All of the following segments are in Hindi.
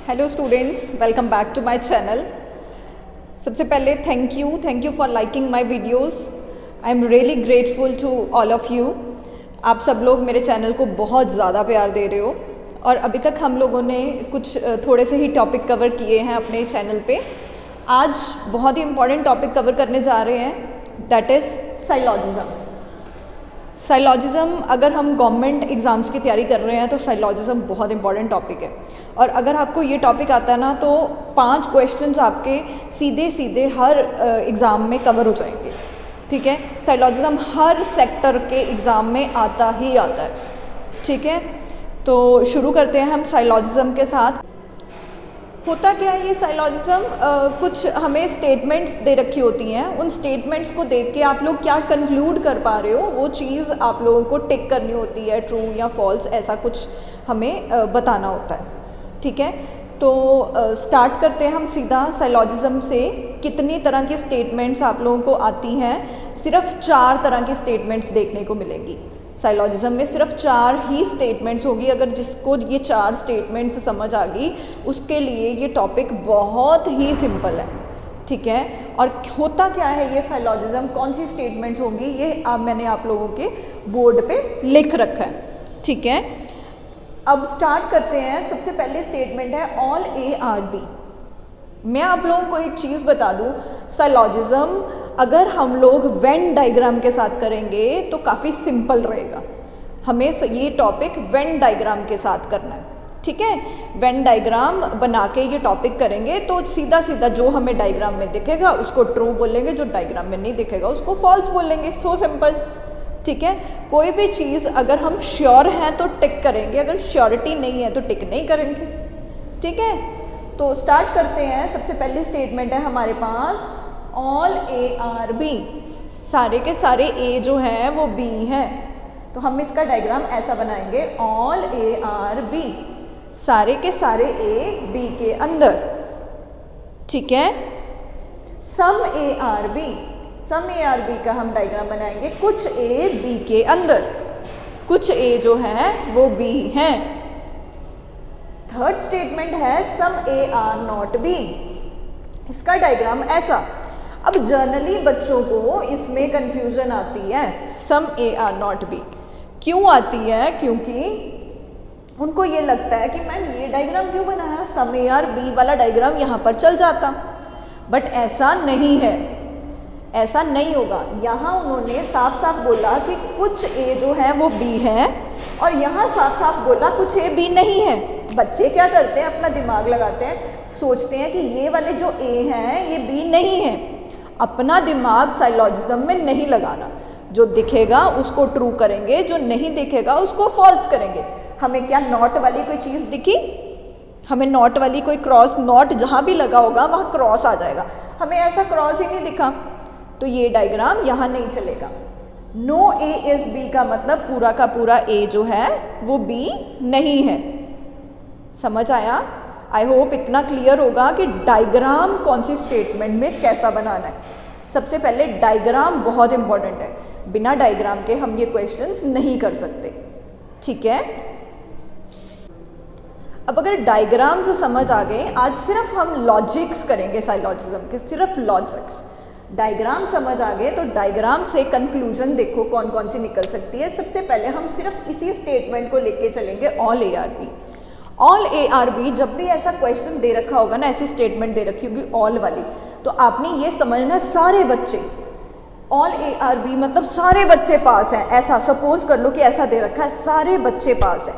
Hello students, welcome back to my channel. सबसे पहले thank you for liking my videos. I am really grateful to all of you. आप सब लोग मेरे चैनल को बहुत ज़्यादा प्यार दे रहे हो और अभी तक हम लोगों ने कुछ थोड़े से ही टॉपिक कवर किए हैं अपने चैनल पे। आज बहुत ही इम्पॉर्टेंट टॉपिक कवर करने जा रहे हैं, दैट इज़ साइलॉजिज़म। साइलॉजिज़म, अगर हम गवर्नमेंट एग्ज़ाम्स की तैयारी कर रहे हैं तो साइलॉजिज़म बहुत इंपॉर्टेंट टॉपिक है। और अगर आपको ये टॉपिक आता है ना तो 5 क्वेश्चंस आपके सीधे सीधे हर एग्ज़ाम में कवर हो जाएंगे। ठीक है, साइलॉजिज़म हर सेक्टर के एग्ज़ाम में आता ही आता है। ठीक है, तो शुरू करते हैं हम साइलॉजिज़म के साथ। होता क्या है ये साइलॉजिज़म, कुछ हमें स्टेटमेंट्स दे रखी होती हैं। उन स्टेटमेंट्स को देख के आप लोग क्या कंक्लूड कर पा रहे हो वो चीज़ आप लोगों को टिक करनी होती है, ट्रू या फॉल्स, ऐसा कुछ हमें बताना होता है। ठीक है, तो स्टार्ट करते हैं हम सीधा साइलॉजिज़म से। कितनी तरह की स्टेटमेंट्स आप लोगों को आती हैं? सिर्फ 4 तरह की स्टेटमेंट्स देखने को मिलेंगी साइलॉजिज़म में। सिर्फ 4 ही स्टेटमेंट्स होगी। अगर जिसको ये 4 स्टेटमेंट्स समझ आ गई उसके लिए ये टॉपिक बहुत ही सिंपल है। ठीक है, और होता क्या है ये साइलॉजिज़म, कौन सी स्टेटमेंट्स होंगी ये मैंने आप लोगों के बोर्ड पे लिख रखा है। ठीक है, अब स्टार्ट करते हैं। सबसे पहले स्टेटमेंट है ऑल ARB। मैं आप लोगों को एक चीज़ बता दूं, साइलॉजिज़म अगर हम लोग वेन डायग्राम के साथ करेंगे तो काफ़ी सिंपल रहेगा। हमें ये टॉपिक वेन डायग्राम के साथ करना है। ठीक है, वेन डायग्राम बना के ये टॉपिक करेंगे तो सीधा सीधा जो हमें डायग्राम में दिखेगा उसको ट्रू बोलेंगे, जो डायग्राम में नहीं दिखेगा उसको फॉल्स बोलेंगे। So simple. ठीक है, कोई भी चीज़ अगर हम श्योर हैं तो टिक करेंगे, अगर श्योरिटी नहीं है तो टिक नहीं करेंगे। ठीक है, तो स्टार्ट करते हैं। सबसे पहली स्टेटमेंट है हमारे पास ऑल ARB। सारे के सारे A जो हैं वो B हैं, तो हम इसका डायग्राम ऐसा बनाएंगे, ऑल ARB, सारे के सारे A B के अंदर। ठीक है, सम ARB का हम डायग्राम बनाएंगे, कुछ A B के अंदर, कुछ A जो है वो B हैं। थर्ड स्टेटमेंट है सम A are not B। इसका डायग्राम ऐसा। अब जनरली बच्चों को इसमें कंफ्यूजन आती है, सम A are not B क्यों आती है? क्योंकि उनको ये लगता है कि मैम ये डायग्राम क्यों बनाया, सम A are B वाला डायग्राम यहाँ पर चल जाता। बट ऐसा नहीं है, ऐसा नहीं होगा। यहाँ उन्होंने साफ साफ बोला कि कुछ A जो है वो B है, और यहाँ साफ साफ बोला कुछ A B नहीं है। बच्चे क्या करते हैं, अपना दिमाग लगाते हैं, सोचते हैं कि ये वाले जो A हैं ये B नहीं है। अपना दिमाग साइलॉजिज़म में नहीं लगाना। जो दिखेगा उसको ट्रू करेंगे, जो नहीं दिखेगा उसको फॉल्स करेंगे। हमें क्या नॉट वाली कोई चीज़ दिखी? हमें नॉट वाली कोई क्रॉस, नॉट जहाँ भी लगा होगा वहाँ क्रॉस आ जाएगा। हमें ऐसा क्रॉस ही नहीं दिखा तो ये डायग्राम यहाँ नहीं चलेगा। नो A is B का मतलब पूरा का पूरा A जो है वो B नहीं है। समझ आया? आई होप इतना क्लियर होगा कि डायग्राम कौन सी स्टेटमेंट में कैसा बनाना है। सबसे पहले डायग्राम बहुत इंपॉर्टेंट है, बिना डायग्राम के हम ये क्वेश्चंस नहीं कर सकते। ठीक है, अब अगर डायग्राम्स समझ आ गए, आज सिर्फ हम लॉजिक्स करेंगे साइलॉजिज़म के, सिर्फ लॉजिक्स। डायग्राम समझ आ गए तो डायग्राम से कंक्लूजन देखो कौन कौन सी निकल सकती है। सबसे पहले हम सिर्फ इसी स्टेटमेंट को लेके चलेंगे, ऑल ARB। ऑल ARB, जब भी ऐसा क्वेश्चन दे रखा होगा ना, ऐसी स्टेटमेंट दे रखी होगी ऑल वाली, तो आपने ये समझना सारे बच्चे, ऑल ARB मतलब सारे बच्चे पास हैं। ऐसा सपोज कर लो कि ऐसा दे रखा है, सारे बच्चे पास हैं।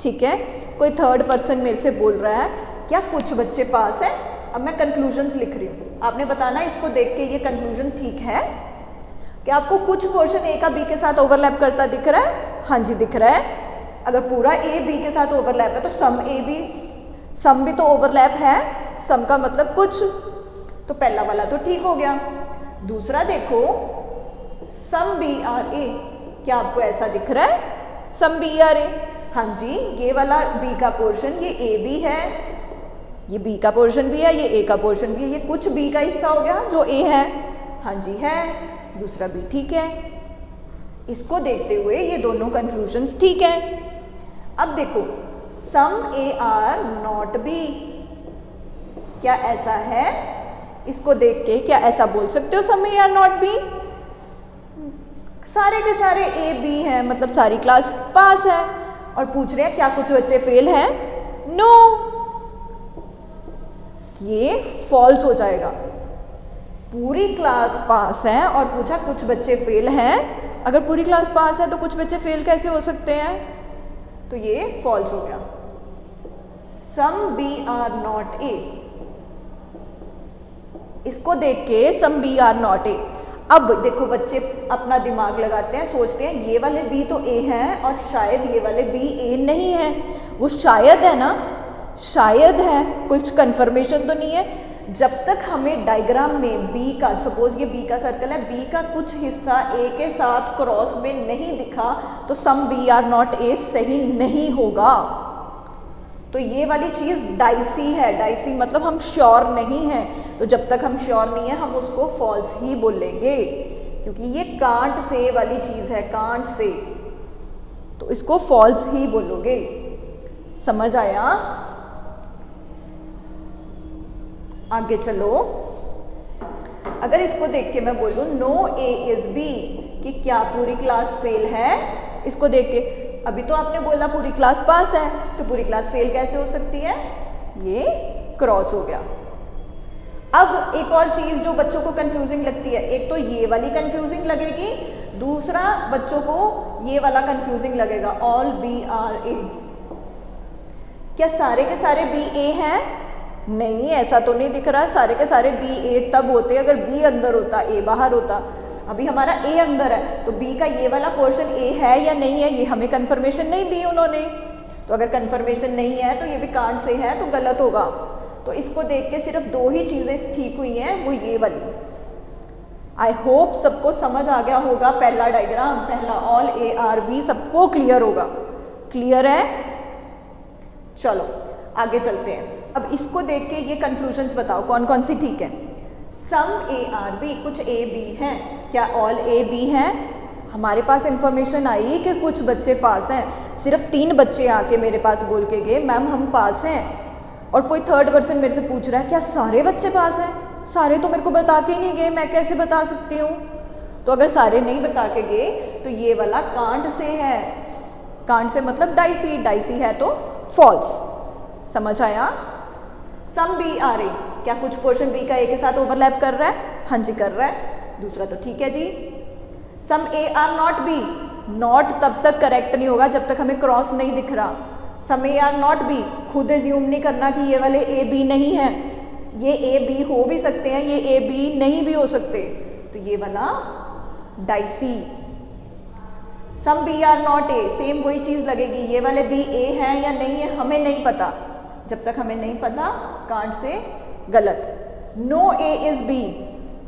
ठीक है, कोई थर्ड पर्सन मेरे से बोल रहा है क्या कुछ बच्चे पास हैं? अब मैं कंक्लूजन्स लिख रही हूँ, आपने बताना इसको देख के ये कंक्लूजन ठीक है? क्या आपको कुछ पोर्शन A का B के साथ ओवरलैप करता दिख रहा है? हाँ जी, दिख रहा है। अगर पूरा A B के साथ ओवरलैप है तो सम A B, सम भी तो ओवरलैप है, सम का मतलब कुछ, तो पहला वाला तो ठीक हो गया। दूसरा देखो, सम B are A, क्या आपको ऐसा दिख रहा है? सम B are A, हाँ जी, ये वाला B का पोर्शन ये A B है, ये B का पोर्शन भी है, ये A का पोर्शन भी है, ये कुछ B का हिस्सा हो गया जो A है। हाँ जी है, दूसरा B ठीक है। इसको देखते हुए ये दोनों कंक्लूजन्स ठीक है। अब देखो, सम A are not B, क्या ऐसा है? इसको देख के क्या ऐसा बोल सकते हो सम ए आर नॉट बी? सारे के सारे ए बी हैं, मतलब सारी क्लास पास है। और पूछ रहे हैं क्या कुछ बच्चे फेल हैं? नो, ये फॉल्स हो जाएगा। पूरी क्लास पास है और पूछा कुछ बच्चे फेल हैं। अगर पूरी क्लास पास है तो कुछ बच्चे फेल कैसे हो सकते हैं? तो ये फॉल्स हो गया। Some B are not A, इसको देख के some B are not A. अब देखो बच्चे अपना दिमाग लगाते हैं, सोचते हैं ये वाले बी तो ए हैं और शायद ये वाले बी ए नहीं है। वो शायद है ना, शायद है, कुछ कंफर्मेशन तो नहीं है। जब तक हमें डायग्राम में बी का, सपोज ये बी का सर्कल है, बी का कुछ हिस्सा ए के साथ क्रॉस में नहीं दिखा तो some B are not A सही नहीं होगा। तो ये वाली चीज़ डाइसी है। डाइसी मतलब हम श्योर नहीं हैं, तो जब तक हम श्योर नहीं है हम उसको फॉल्स ही बोलेंगे, क्योंकि ये कांट से वाली चीज़ है, कांट से, तो इसको फॉल्स ही बोलोगे। समझ आया? आगे चलो। अगर इसको देख के मैं बोलूँ नो ए इज बी, कि क्या पूरी क्लास फेल है? इसको देख के, अभी तो आपने बोला पूरी क्लास पास है, तो पूरी क्लास फेल कैसे हो सकती है? ये क्रॉस हो गया। अब एक और चीज़ जो बच्चों को कंफ्यूजिंग लगती है, एक तो ये वाली कंफ्यूजिंग लगेगी, दूसरा बच्चों को ये वाला कंफ्यूजिंग लगेगा, ऑल बी आर ए। क्या सारे के सारे बी ए हैं? नहीं, ऐसा तो नहीं दिख रहा। सारे के सारे बी ए तब होते अगर बी अंदर होता, ए बाहर होता। अभी हमारा ए अंदर है, तो बी का ये वाला पोर्शन ए है या नहीं है, ये हमें कंफर्मेशन नहीं दी उन्होंने। तो अगर कंफर्मेशन नहीं है तो ये भी कांट से है, तो गलत होगा। तो इसको देख के सिर्फ दो ही चीज़ें ठीक हुई हैं, वो ये वाली। आई होप सबको समझ आ गया होगा। पहला डायग्राम, पहला ऑल ए आर बी सबको क्लियर होगा। क्लियर है? चलो आगे चलते हैं। अब इसको देख के ये कंक्लूजन्स बताओ कौन कौन सी ठीक है। सम ए आर बी, कुछ ए बी हैं। क्या ऑल ए बी हैं? हमारे पास इंफॉर्मेशन आई कि कुछ बच्चे पास हैं। सिर्फ 3 बच्चे आके मेरे पास बोल के गए मैम हम पास हैं, और कोई थर्ड पर्सन मेरे से पूछ रहा है क्या सारे बच्चे पास हैं? सारे तो मेरे को बता के नहीं गए, मैं कैसे बता सकती हूँ? तो अगर सारे नहीं बता के गए तो ये वाला कांट से है। कांट से मतलब डाइसी, डाइसी है तो फॉल्स। समझ आया? सम बी आर ए, क्या कुछ पोर्शन बी का ए के साथ ओवरलैप कर रहा है? हाँ जी कर रहा है। दूसरा तो ठीक है जी। Some A are not B, not तब तक करेक्ट नहीं होगा जब तक हमें क्रॉस नहीं दिख रहा। सम ए आर नॉट बी, खुद एज्यूम नहीं करना कि ये वाले ए बी नहीं है। ये ए बी हो भी सकते हैं, ये ए बी नहीं भी हो सकते, तो ये वाला dicey. Some B are not A, same वही चीज़ लगेगी, ये वाले बी ए हैं या नहीं है हमें नहीं पता। जब तक हमें नहीं पता कांट से गलत। नो ए इज बी,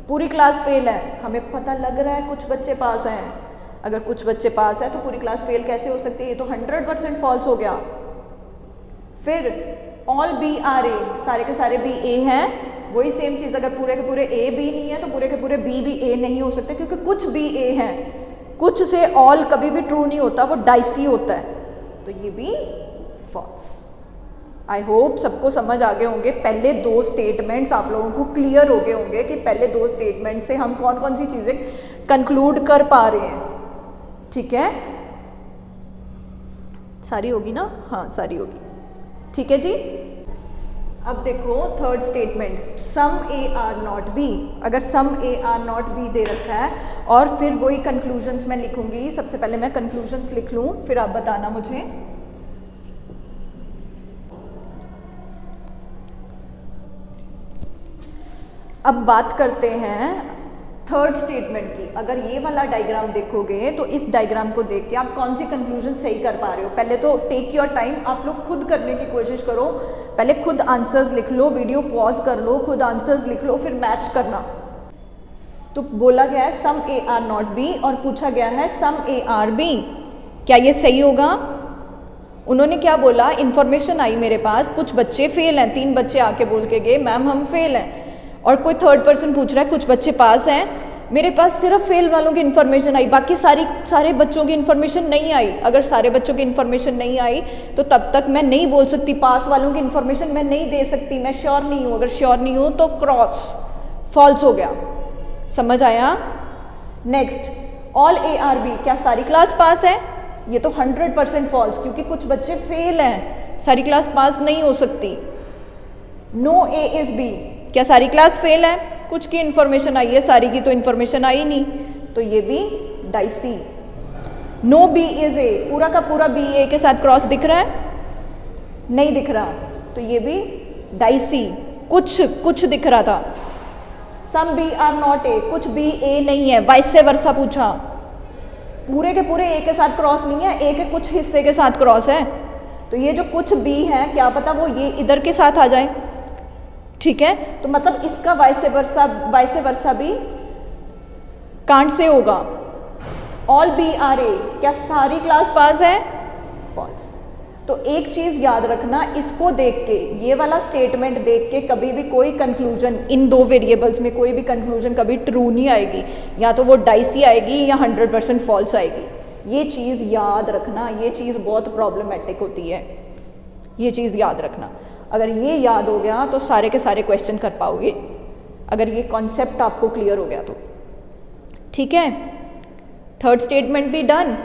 पूरी क्लास फेल है, हमें पता लग रहा है कुछ बच्चे पास हैं। अगर कुछ बच्चे पास है तो पूरी क्लास फेल कैसे हो सकती है? ये तो 100% फॉल्स हो गया। फिर ऑल बी आर ए, सारे के सारे बी ए हैं, वही सेम चीज़। अगर पूरे के पूरे ए बी नहीं है तो पूरे के पूरे बी भी ए नहीं हो सकते, क्योंकि कुछ बी ए हैं। कुछ से ऑल कभी भी ट्रू नहीं होता, वो डाइसी होता है, तो ये भी फॉल्स। आई होप सबको समझ आ गए होंगे। पहले 2 स्टेटमेंट्स आप लोगों को क्लियर हो गए होंगे कि पहले 2 स्टेटमेंट से हम कौन कौन सी चीज़ें कंक्लूड कर पा रहे हैं। ठीक है, सारी होगी ना? हाँ सारी होगी। ठीक है जी। अब देखो third statement, some A are not B. अगर some A are not B दे रखा है और फिर वही कंक्लूजन्स मैं लिखूंगी। सबसे पहले मैं कंक्लूजन्स लिख लूँ, फिर आप बताना मुझे। अब बात करते हैं थर्ड स्टेटमेंट की। अगर ये वाला डायग्राम देखोगे तो इस डायग्राम को देख के आप कौन सी कंक्लूजन सही कर पा रहे हो? पहले तो टेक योर टाइम, आप लोग खुद करने की कोशिश करो। पहले खुद आंसर्स लिख लो, वीडियो पॉज कर लो, खुद आंसर्स लिख लो, फिर मैच करना। तो बोला गया है सम ए आर नॉट बी और पूछा गया है सम ए आर बी, क्या ये सही होगा? उन्होंने क्या बोला, इन्फॉर्मेशन आई मेरे पास कुछ बच्चे फेल हैं। 3 बच्चे आके बोल के गए मैम हम फेल हैं, और कोई थर्ड पर्सन पूछ रहा है कुछ बच्चे पास हैं। मेरे पास सिर्फ फेल वालों की इन्फॉर्मेशन आई, बाकी सारे बच्चों की इन्फॉर्मेशन नहीं आई। अगर सारे बच्चों की इन्फॉर्मेशन नहीं आई तो तब तक मैं नहीं बोल सकती, पास वालों की इन्फॉर्मेशन मैं नहीं दे सकती, मैं श्योर नहीं हूँ। अगर श्योर नहीं हूँ तो क्रॉस, फॉल्स हो गया। समझ आया? नेक्स्ट, ऑल ARB, क्या सारी क्लास पास है? ये तो 100% फॉल्स, क्योंकि कुछ बच्चे फेल हैं, सारी क्लास पास नहीं हो सकती। नो A is B, क्या सारी क्लास फेल है? कुछ की इन्फॉर्मेशन आई है, सारी की तो इन्फॉर्मेशन आई नहीं, तो ये भी dicey. No B is A, पूरा का पूरा B A के साथ क्रॉस दिख रहा है? नहीं दिख रहा, तो ये भी डाइसी, कुछ दिख रहा था। सम B are not A, कुछ B A नहीं है, वाइस वर्सा पूछा, पूरे के पूरे A के साथ क्रॉस नहीं है, A के कुछ हिस्से के साथ क्रॉस है, तो ये जो कुछ B है क्या पता वो ये इधर के साथ आ जाए। ठीक है, तो मतलब इसका वाइस वर्सा भी कांट से होगा। ऑल B are A, क्या सारी क्लास पास है? फॉल्स। तो एक चीज़ याद रखना, इसको देख के, ये वाला स्टेटमेंट देख के कभी भी कोई कंक्लूजन इन दो वेरिएबल्स में कोई भी कंक्लूजन कभी ट्रू नहीं आएगी, या तो वो डाइसी आएगी या 100% फॉल्स आएगी। ये चीज़ याद रखना, ये चीज़ बहुत प्रॉब्लमेटिक होती है, ये चीज़ याद रखना। अगर ये याद हो गया तो सारे के सारे क्वेश्चन कर पाओगे, अगर ये कॉन्सेप्ट आपको क्लियर हो गया तो। ठीक है, थर्ड स्टेटमेंट भी डन।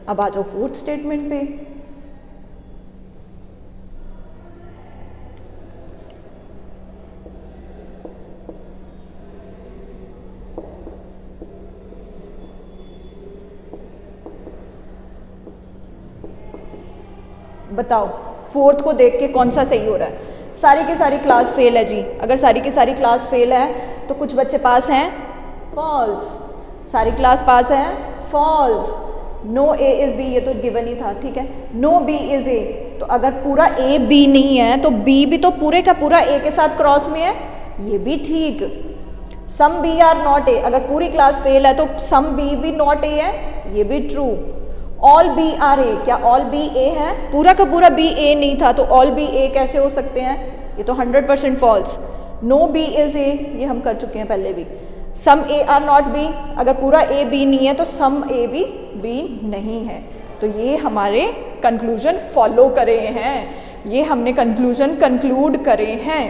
अब आ जाओ फोर्थ स्टेटमेंट पे। बताओ फोर्थ को देख के कौन सा सही हो रहा है? सारी की सारी क्लास फेल है जी। अगर सारी की सारी क्लास फेल है तो कुछ बच्चे पास हैं? फॉल्स। सारी क्लास पास है? False. No A is B, ये तो गिवन ही था। ठीक है, नो B is A, तो अगर पूरा A B नहीं है तो B भी तो पूरे का पूरा A के साथ क्रॉस में है, ये भी ठीक। सम B are not A, अगर पूरी क्लास फेल है तो सम B भी नॉट A है, ये भी true. All B are A, क्या ऑल B A है? पूरा का पूरा B A नहीं था, तो ऑल B A कैसे हो सकते हैं? ये तो 100% false. No B is A, ये हम कर चुके हैं पहले भी। सम A are not B, अगर पूरा A B नहीं है तो सम A भी B नहीं है। तो ये हमारे कंक्लूजन फॉलो करे हैं, ये हमने कंक्लूजन कंक्लूड करे हैं।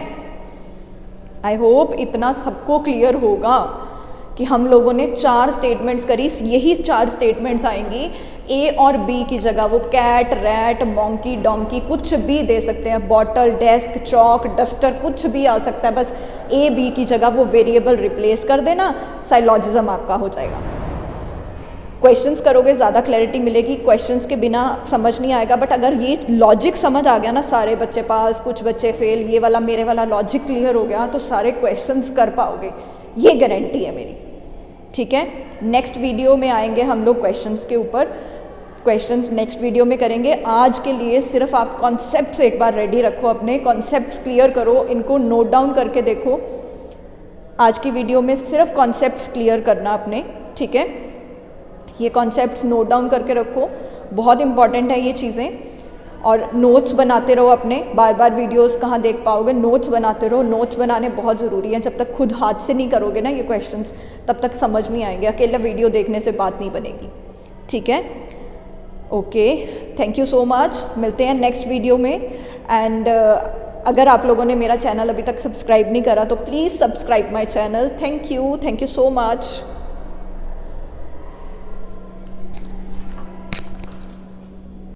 आई होप इतना सबको क्लियर होगा कि हम लोगों ने 4 स्टेटमेंट्स करी, यही 4 स्टेटमेंट्स आएंगी। A और B की जगह वो कैट, रैट, मॉन्की, डोंकी कुछ भी दे सकते हैं, बॉटल, डेस्क, चौक, डस्टर कुछ भी आ सकता है, बस A B की जगह वो वेरिएबल रिप्लेस कर देना, साइलॉजिज्म आपका हो जाएगा। क्वेश्चंस करोगे ज़्यादा क्लैरिटी मिलेगी, क्वेश्चंस के बिना समझ नहीं आएगा, बट अगर ये लॉजिक समझ आ गया ना, सारे बच्चे पास कुछ बच्चे फेल, ये वाला मेरे वाला लॉजिक क्लियर हो गया तो सारे क्वेश्चंस कर पाओगे, ये गारंटी है मेरी। ठीक है, नेक्स्ट वीडियो में आएंगे हम लोग क्वेश्चंस के ऊपर, क्वेश्चंस नेक्स्ट वीडियो में करेंगे। आज के लिए सिर्फ आप कॉन्सेप्ट्स एक बार रेडी रखो, अपने कॉन्सेप्ट्स क्लियर करो, इनको नोट डाउन करके देखो। आज की वीडियो में सिर्फ कॉन्सेप्ट्स क्लियर करना अपने, ठीक है, ये कॉन्सेप्ट्स नोट डाउन करके रखो, बहुत इंपॉर्टेंट है ये चीज़ें। और नोट्स बनाते रहो अपने, बार बार वीडियोस कहाँ देख पाओगे, नोट्स बनाते रहो, नोट्स बनाने बहुत ज़रूरी है। जब तक खुद हाथ से नहीं करोगे ना ये क्वेश्चंस, तब तक समझ नहीं आएंगे, अकेला वीडियो देखने से बात नहीं बनेगी। ठीक है, okay, thank you so much, मिलते हैं नेक्स्ट वीडियो में। एंड अगर आप लोगों ने मेरा चैनल अभी तक सब्सक्राइब नहीं करा तो please subscribe my channel. Thank you so much.